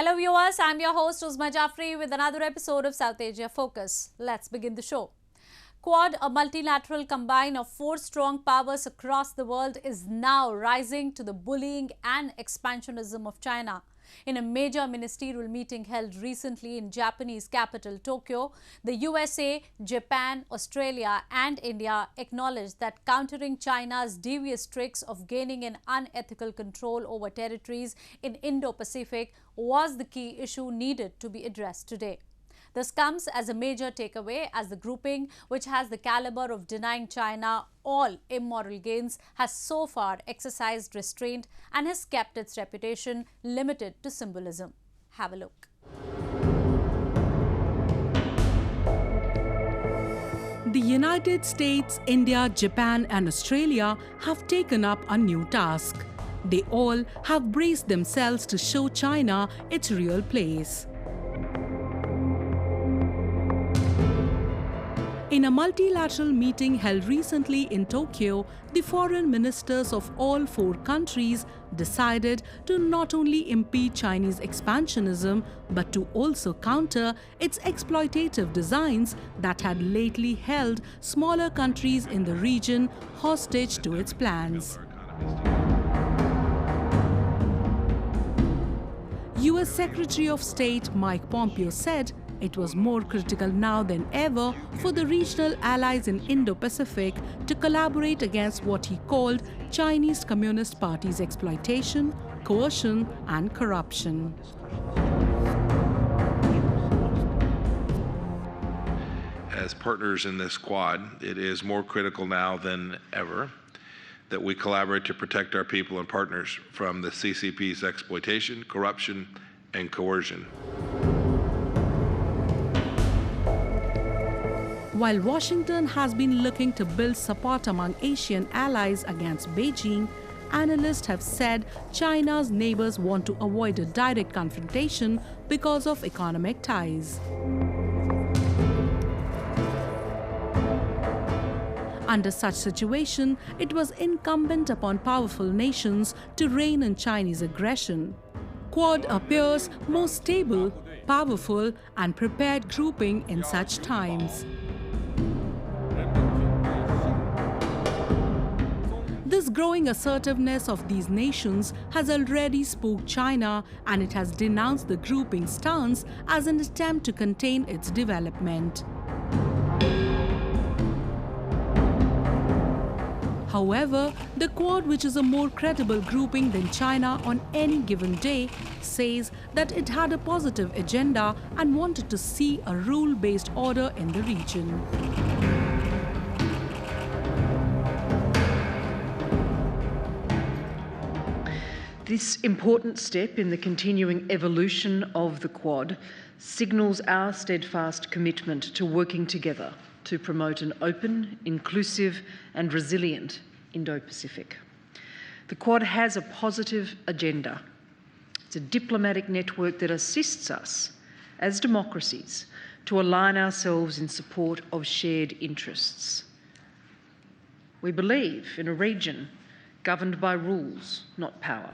Hello viewers, I'm your host Uzma Jafri with another episode of South Asia Focus. Let's begin the show. Quad, a multilateral combine of 4 strong powers across the world, is now rising to the bullying and expansionism of China. In a major ministerial meeting held recently in Japanese capital Tokyo, the USA, Japan, Australia and India acknowledged that countering China's devious tricks of gaining an unethical control over territories in Indo-Pacific was the key issue needed to be addressed today. This comes as a major takeaway as the grouping, which has the caliber of denying China all immoral gains, has so far exercised restraint and has kept its reputation limited to symbolism. Have a look. The United States, India, Japan and Australia have taken up a new task. They all have braced themselves to show China its real place. In a multilateral meeting held recently in Tokyo, the foreign ministers of all 4 countries decided to not only impede Chinese expansionism, but to also counter its exploitative designs that had lately held smaller countries in the region hostage to its plans. US Secretary of State Mike Pompeo said it was more critical now than ever for the regional allies in Indo-Pacific to collaborate against what he called Chinese Communist Party's exploitation, coercion and corruption. As partners in this Quad, it is more critical now than ever that we collaborate to protect our people and partners from the CCP's exploitation, corruption and coercion. While Washington has been looking to build support among Asian allies against Beijing, analysts have said China's neighbors want to avoid a direct confrontation because of economic ties. Under such situation, it was incumbent upon powerful nations to rein in Chinese aggression. Quad appears more stable, powerful and prepared grouping in such times. This growing assertiveness of these nations has already spooked China, and it has denounced the grouping stance as an attempt to contain its development. However, the Quad, which is a more credible grouping than China on any given day, says that it had a positive agenda and wanted to see a rule-based order in the region. This important step in the continuing evolution of the Quad signals our steadfast commitment to working together to promote an open, inclusive and resilient Indo-Pacific. The Quad has a positive agenda. It's a diplomatic network that assists us as democracies to align ourselves in support of shared interests. We believe in a region governed by rules, not power.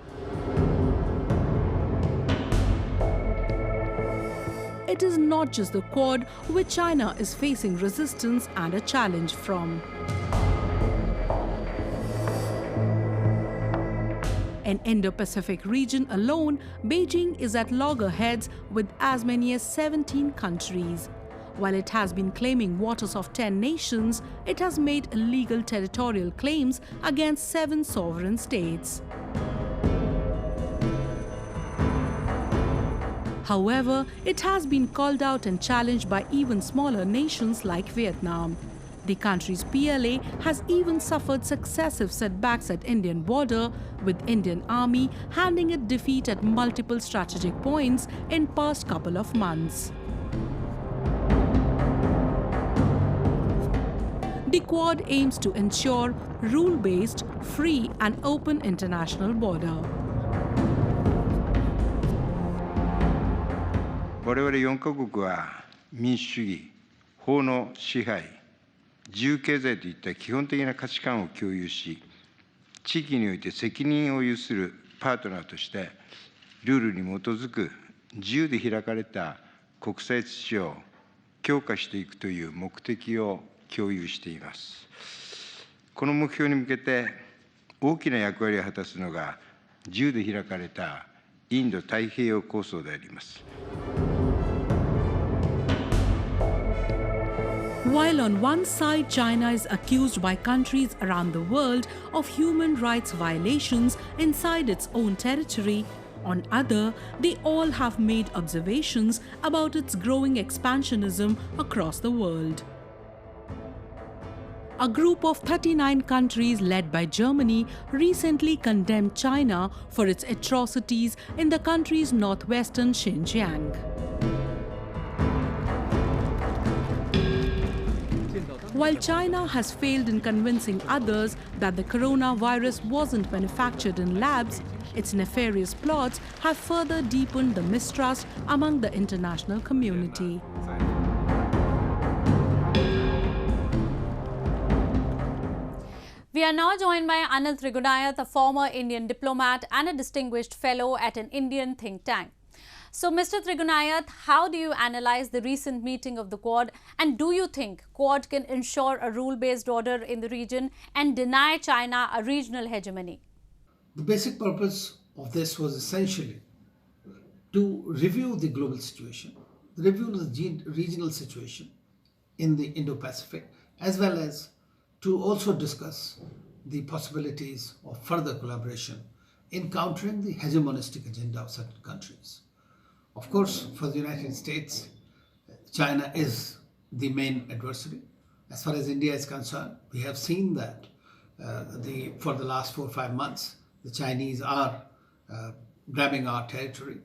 It is not just the Quad which China is facing resistance and a challenge from. In Indo-Pacific region alone, Beijing is at loggerheads with as many as 17 countries. While it has been claiming waters of 10 nations, it has made illegal territorial claims against 7 sovereign states. However, it has been called out and challenged by even smaller nations like Vietnam. The country's PLA has even suffered successive setbacks at Indian border, with Indian Army handing it defeat at multiple strategic points in past couple of months. The Quad aims to ensure rule-based, free and open international border. 我々4カ国は民主主義、法の支配、自由経済といった基本的な価値観を共有し、地域において責任を有するパートナーとして、ルールに基づく自由で開かれた国際秩序を強化していくという目的を共有しています。この目標に向けて大きな役割を果たすのが自由で開かれたインド太平洋構想であります。While on one side China is accused by countries around the world of human rights violations inside its own territory, on other, they all have made observations about its growing expansionism across the world. A group of 39 countries led by Germany recently condemned China for its atrocities in the country's northwestern Xinjiang. While China has failed in convincing others that the coronavirus wasn't manufactured in labs, its nefarious plots have further deepened the mistrust among the international community. We are now joined by Anil Trigunayath, a former Indian diplomat and a distinguished fellow at an Indian think tank. So, Mr. Trigunayath, how do you analyze the recent meeting of the Quad, and do you think Quad can ensure a rule-based order in the region and deny China a regional hegemony? The basic purpose of this was essentially to review the global situation, review the regional situation in the Indo-Pacific, as well as to also discuss the possibilities of further collaboration in countering the hegemonistic agenda of certain countries. Of course, for the United States, China is the main adversary. As far as India is concerned, we have seen that for the last 4 or 5 months, the Chinese are grabbing our territory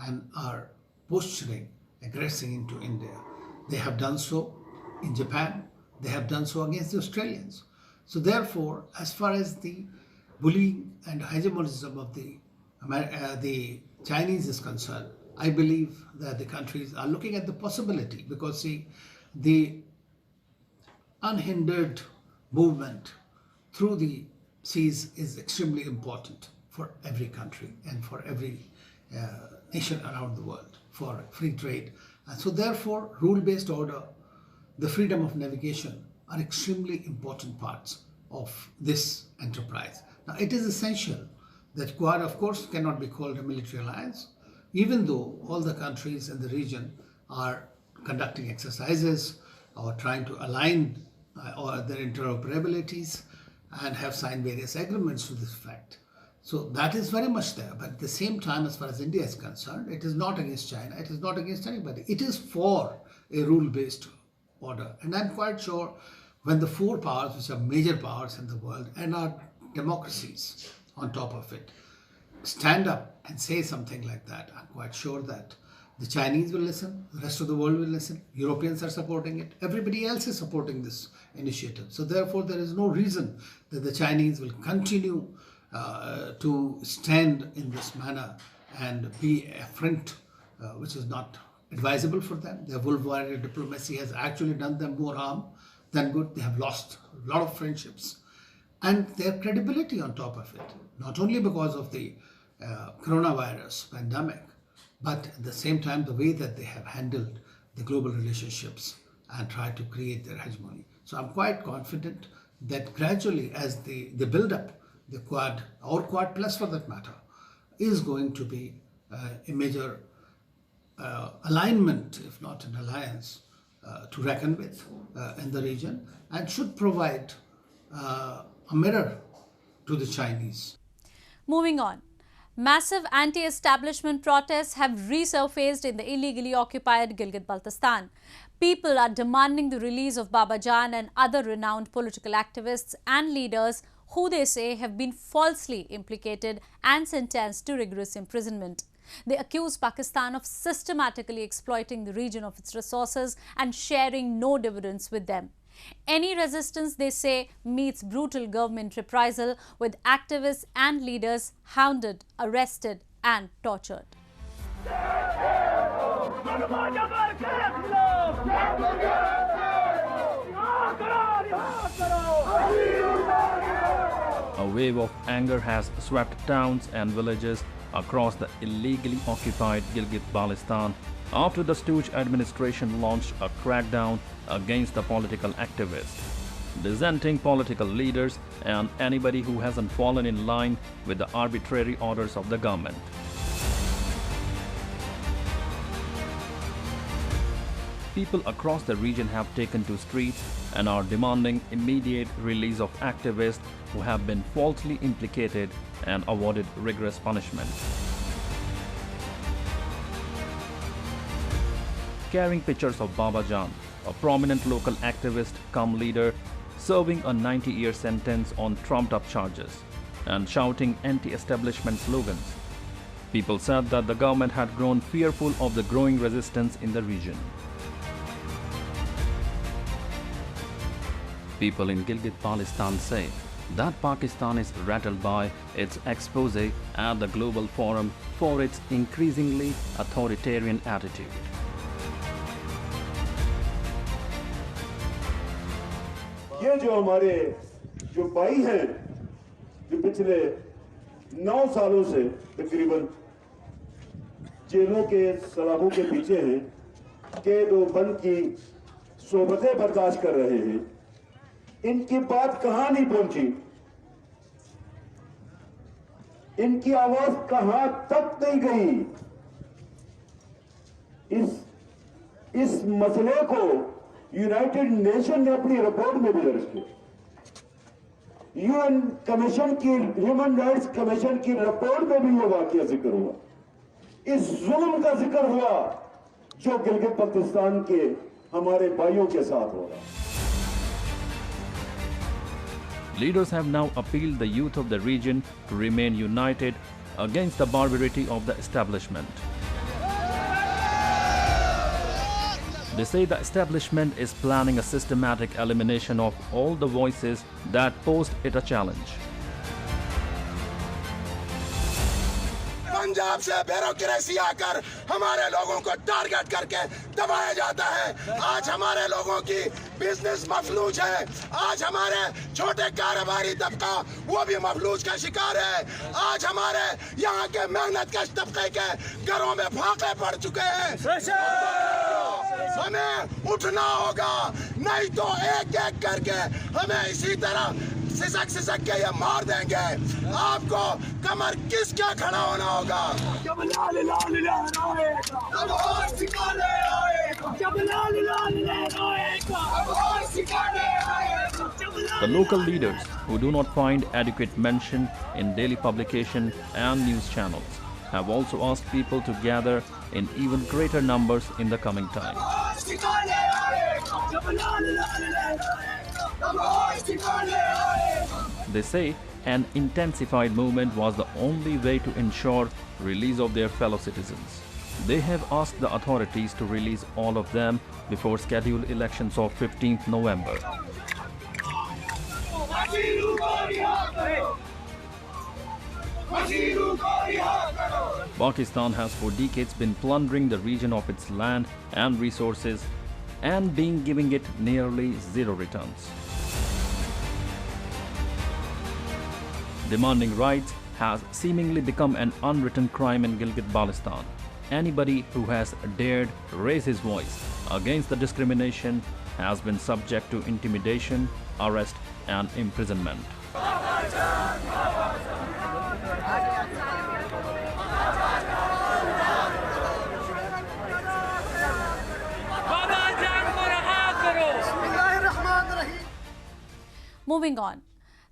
and are posturing, aggressing into India. They have done so in Japan. They have done so against the Australians. So therefore, as far as the bullying and hegemonism of the Chinese is concerned, I believe that the countries are looking at the possibility, because see, the unhindered movement through the seas is extremely important for every country and for every nation around the world for free trade. And so therefore, rule-based order, the freedom of navigation are extremely important parts of this enterprise. Now, it is essential that Quad, of course, cannot be called a military alliance, even though all the countries in the region are conducting exercises or trying to align their interoperabilities and have signed various agreements to this effect. So that is very much there. But at the same time, as far as India is concerned, it is not against China. It is not against anybody. It is for a rule-based order. And I'm quite sure when the 4 powers, which are major powers in the world and are democracies on top of it, stand up and say something like that, I'm quite sure that the Chinese will listen, the rest of the world will listen, Europeans are supporting it, everybody else is supporting this initiative. So therefore, there is no reason that the Chinese will continue to stand in this manner and be a front which is not advisable for them. Their worldwide diplomacy has actually done them more harm than good. They have lost a lot of friendships and their credibility on top of it, not only because of the coronavirus pandemic, but at the same time, the way that they have handled the global relationships and tried to create their hegemony. So I'm quite confident that gradually, as they build up the Quad, or Quad Plus for that matter, is going to be a major alignment, if not an alliance, to reckon with in the region, and should provide a mirror to the Chinese. Moving on. Massive anti-establishment protests have resurfaced in the illegally occupied Gilgit Baltistan. People are demanding the release of Baba Jan and other renowned political activists and leaders who they say have been falsely implicated and sentenced to rigorous imprisonment. They accuse Pakistan of systematically exploiting the region of its resources and sharing no dividends with them. Any resistance, they say, meets brutal government reprisal, with activists and leaders hounded, arrested and tortured. A wave of anger has swept towns and villages across the illegally occupied Gilgit Baltistan after the Stooge administration launched a crackdown against the political activists, dissenting political leaders, and anybody who hasn't fallen in line with the arbitrary orders of the government. People across the region have taken to streets and are demanding immediate release of activists who have been falsely implicated and awarded rigorous punishment. Carrying pictures of Baba Jan, a prominent local activist cum leader serving a 90-year sentence on trumped-up charges, and shouting anti-establishment slogans. People said that the government had grown fearful of the growing resistance in the region. People in Gilgit Baltistan say that Pakistan is rattled by its expose at the global forum for its increasingly authoritarian attitude. ये जो हमारे जो भाई हैं जो पिछले 9 सालों से तकरीबन जेलों के सलाखों के पीछे हैं, कैद व बंद की सोबतें बर्दाश्त कर रहे हैं, इनकी बात कहां नहीं पहुंची, इनकी आवाज कहां तक नहीं गई। इस मसले को यूनाइटेड नेशन ने अपनी रिपोर्ट में भी दर्ज किया। यूएन कमीशन की, ह्यूमन राइट्स कमीशन की रिपोर्ट में भी यह वाकया जिक्र हुआ। इस जुल्म का जिक्र हुआ जो गिलगित बल्तिस्तान के हमारे भाइयों के साथ हो रहा है। Leaders have now appealed the youth of the region to remain united against the barbarity of the establishment. They say the establishment is planning a systematic elimination of all the voices that posed it a challenge. Punjab से bureaucracy आकर हमारे लोगों को target करके दबाया जाता है। आज हमारे लोगों की बिजनेस मफलूज है, आज हमारे छोटे कारोबारी तबका वो भी मफलूज का शिकार है। आज हमारे यहाँ के मेहनत कश तबके के घरों में फाके पड़ चुके हैं। हमें उठना होगा, नहीं तो एक एक करके हमें इसी तरह सिसक के ये मार देंगे। आपको कमर किसका खड़ा होना होगा। The local leaders, who do not find adequate mention in daily publication and news channels, have also asked people to gather in even greater numbers in the coming time. They say an intensified movement was the only way to ensure release of their fellow citizens. They have asked the authorities to release all of them before scheduled elections of 15th November. Pakistan has for decades been plundering the region of its land and resources and been giving it nearly zero returns. Demanding rights has seemingly become an unwritten crime in Gilgit Baltistan. Anybody who has dared raise his voice against the discrimination has been subject to intimidation, arrest, and imprisonment. Moving on.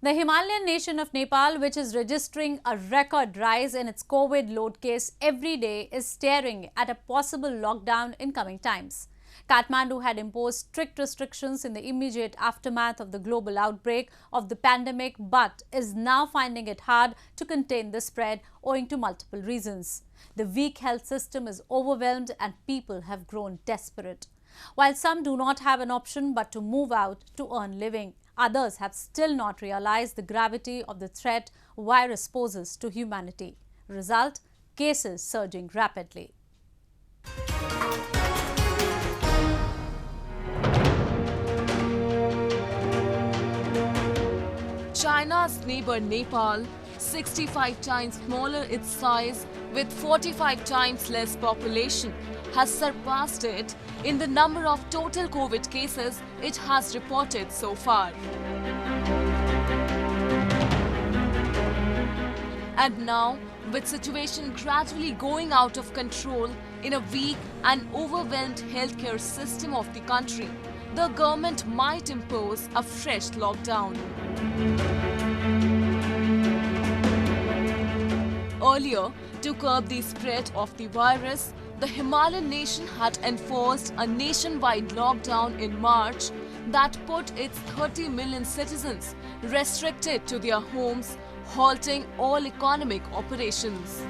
The Himalayan nation of Nepal, which is registering a record rise in its COVID load case every day, is staring at a possible lockdown in coming times. Kathmandu had imposed strict restrictions in the immediate aftermath of the global outbreak of the pandemic, but is now finding it hard to contain the spread owing to multiple reasons. The weak health system is overwhelmed and people have grown desperate. While some do not have an option but to move out to earn living, others have still not realized the gravity of the threat virus poses to humanity. Result: cases surging rapidly. China's neighbor Nepal 65 times smaller its size with 45 times less population, has surpassed it in the number of total COVID cases it has reported so far. And now, with situation gradually going out of control in a weak and overwhelmed healthcare system of the country, the government might impose a fresh lockdown. Earlier, to curb the spread of the virus, the Himalayan nation had enforced a nationwide lockdown in March that put its 30 million citizens restricted to their homes, halting all economic operations.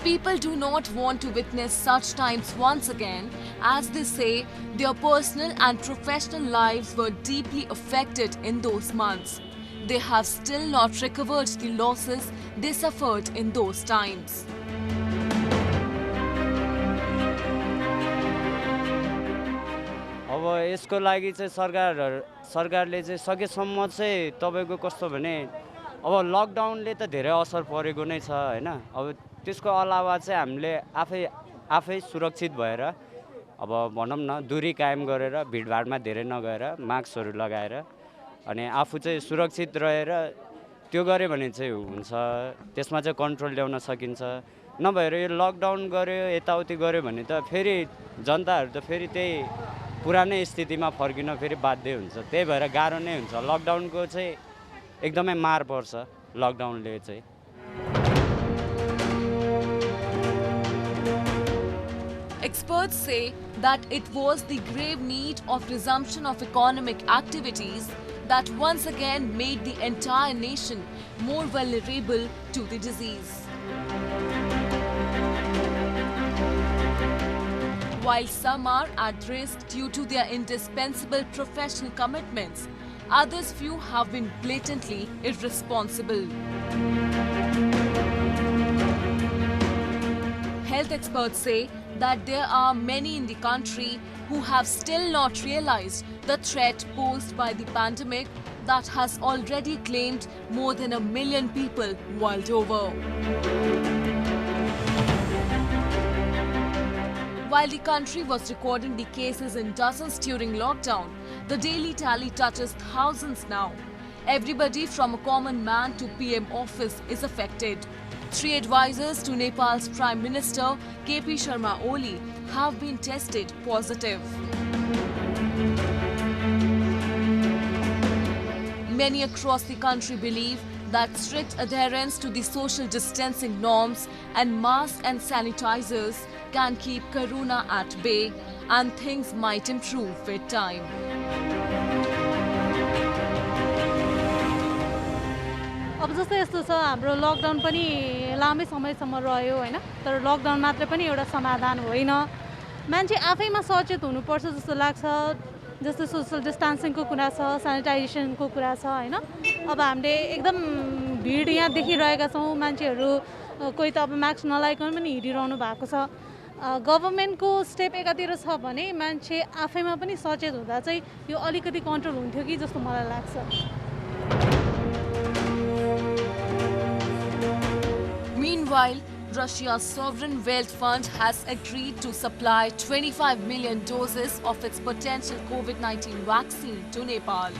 People do not want to witness such times once again, as they say their personal and professional lives were deeply affected in those months. They have still not recovered the losses they suffered in those times. अब यसको लागि चाहिँ सरकारले चाहिँ सकेसम्म चाहिँ तपाईको कस्तो भने अब लकडाउनले त धेरै असर परेको नै छ हैन अब त्यसको अलावा चाहिँ हामीले आफै सुरक्षित भएर अब भनौं न दूरी कायम गरेर भिडभाडमा धेरै नगएर मास्कहरु लगाएर अनि आफू चाहिँ सुरक्षित रहेर त्यो गरे भने चाहिँ हुन्छ त्यसमा चाहिँ कन्ट्रोल ल्याउन सकिन्छ नभएर यो लकडाउन गर्यो यताउति गर्यो भने त फेरि जनताहरु त फेरि त्यही पुरानै स्थितिमा फर्किन फेरि बाध्य हुन्छ त्यही भएर गाह्रो नै हुन्छ लकडाउनको चाहिँ एकदमै मार पर्छ लकडाउनले चाहिँ Experts say that it was the grave need of resumption of economic activities that once again made the entire nation more vulnerable to the disease. While some are at risk due to their indispensable professional commitments, others few have been blatantly irresponsible. Health experts say that there are many in the country who have still not realized the threat posed by the pandemic that has already claimed more than 1 million people world over. While the country was recording the cases in dozens during lockdown, the daily tally touches thousands now. Everybody from a common man to PM office is affected. 3 advisors to Nepal's Prime Minister KP Sharma Oli have been tested positive. Many across the country believe that strict adherence to the social distancing norms and masks and sanitizers can keep corona at bay and things might improve with time. अब जस्तै यस्तो छ हाम्रो lockdown पनि लामै समयसम्म रह्यो हैन तर lockdown मात्र पनि एउटा समाधान होइन मान्छे आफैमा सचेत हुनुपर्छ जस्तो लाग्छ जस्तो सोशल डिस्टेन्सिङको कुरा छ सैनिटाइजेसनको कुरा छ हैन अब हामीले एकदम भिड यहाँ देखिरहेका छौं मान्छेहरु कोही त अब मास्क नलाइकन पनि हिडिरहनु भएको छ गभर्नमेन्टको स्टेप एकातिर छ भने मान्छे आफैमा पनि सचेत हुँदा चाहिँ यो अलिकति कन्ट्रोल हुन्थ्यो कि जस्तो मलाई लाग्छ Meanwhile, Russia's sovereign wealth fund has agreed to supply 25 million doses of its potential COVID-19 vaccine to Nepal.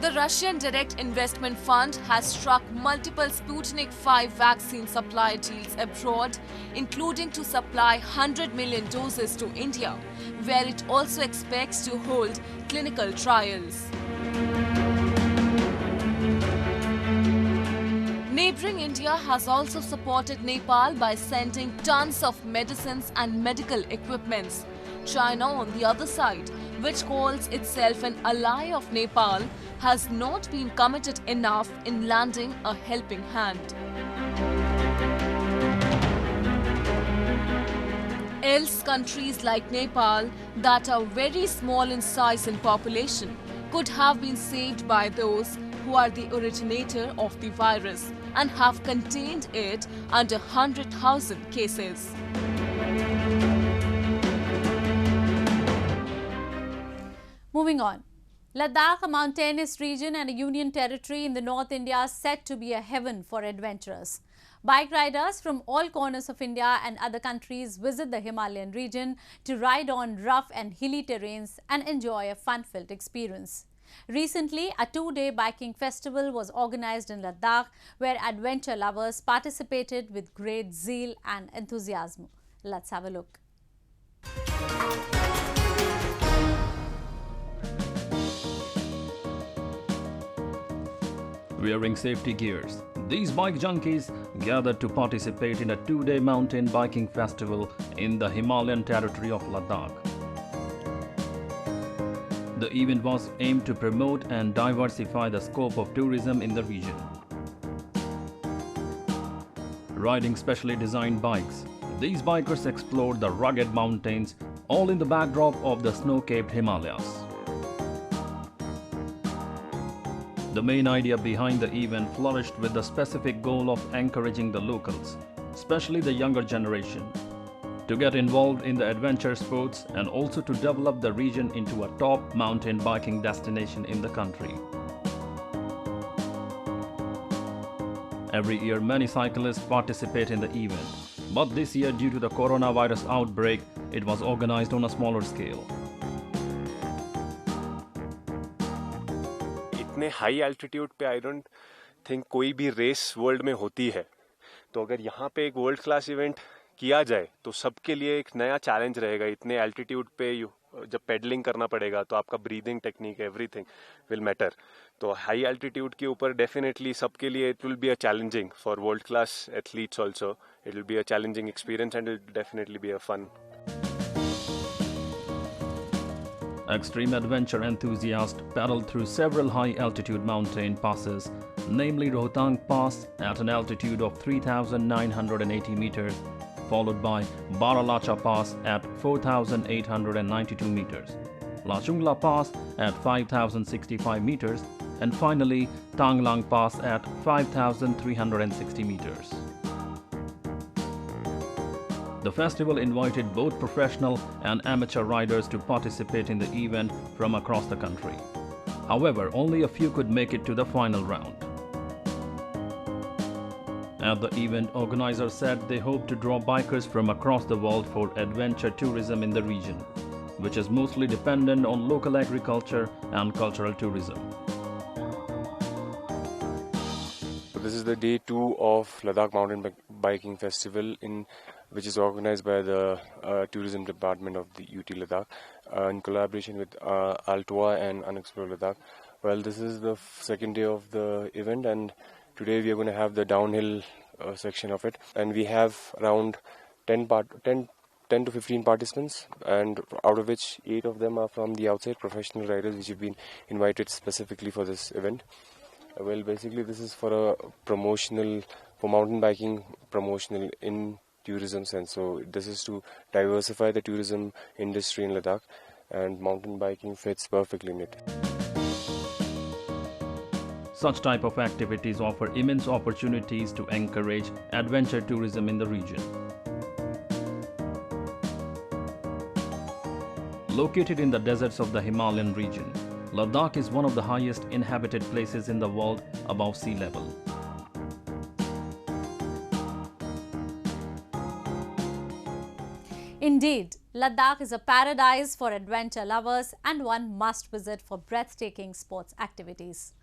The Russian Direct Investment Fund has struck multiple Sputnik 5 vaccine supply deals abroad, including to supply 100 million doses to India, where it also expects to hold clinical trials. Neighbouring India has also supported Nepal by sending tons of medicines and medical equipments. China, on the other side, which calls itself an ally of Nepal, has not been committed enough in lending a helping hand. Else, countries like Nepal, that are very small in size and population, could have been saved by those who are the originator of the virus and have contained it under 100,000 cases. Moving on. Ladakh, a mountainous region and a union territory in the North India, is said to be a heaven for adventurers. Bike riders from all corners of India and other countries visit the Himalayan region to ride on rough and hilly terrains and enjoy a fun-filled experience. Recently, a 2-day biking festival was organized in Ladakh, where adventure lovers participated with great zeal and enthusiasm. Let's have a look. Wearing safety gears, these bike junkies gathered to participate in a 2-day mountain biking festival in the Himalayan territory of Ladakh. The event was aimed to promote and diversify the scope of tourism in the region. Riding specially designed bikes, these bikers explored the rugged mountains, all in the backdrop of the snow-capped Himalayas. The main idea behind the event flourished with the specific goal of encouraging the locals, especially the younger generation, to get involved in the adventure sports and also to develop the region into a top mountain biking destination in the country. Every year, many cyclists participate in the event, but this year, due to the coronavirus outbreak, it was organized on a smaller scale. इतने high altitude पे I don't think कोई भी race world में होती है, तो अगर यहाँ पे एक वर्ल्ड क्लास इवेंट किया जाए तो सबके लिए एक नया चैलेंज रहेगा. इतने एल्टीट्यूड पे जब पेडलिंग करना पड़ेगा तो आपका breathing technique everything will matter. तो हाई एल्टीट्यूड के ऊपर डेफिनेटली सबके लिए it will be a challenging for world class athletes also. It will be a challenging experience and it definitely be a fun. Extreme adventure enthusiasts paddled through several high-altitude mountain passes, namely Rohtang Pass at an altitude of 3,980 meters, followed by Baralacha Pass at 4,892 meters, Lachungla Pass at 5,065 meters, and finally Tanglang Pass at 5,360 meters. The festival invited both professional and amateur riders to participate in the event from across the country. However, only a few could make it to the final round. At the event, organizers said they hope to draw bikers from across the world for adventure tourism in the region, which is mostly dependent on local agriculture and cultural tourism. This is the day 2 of Ladakh Mountain Biking Festival, which is organized by the Tourism Department of the UT Ladakh in collaboration with Altoa and Unexplored Ladakh. Well, this is the second day of the event, and today we are going to have the downhill section of it, and we have around 10 to 15 participants, and out of which 8 of them are from the outside professional riders which have been invited specifically for this event. Well, basically this is for mountain biking promotional in tourism sense. So this is to diversify the tourism industry in Ladakh, and mountain biking fits perfectly in it. Such type of activities offer immense opportunities to encourage adventure tourism in the region. Located in the deserts of the Himalayan region, Ladakh is one of the highest inhabited places in the world above sea level. Indeed, Ladakh is a paradise for adventure lovers and one must visit for breathtaking sports activities.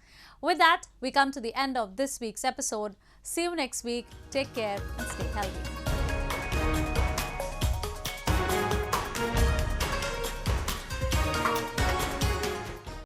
With that, we come to the end of this week's episode. See you next week. Take care and stay healthy.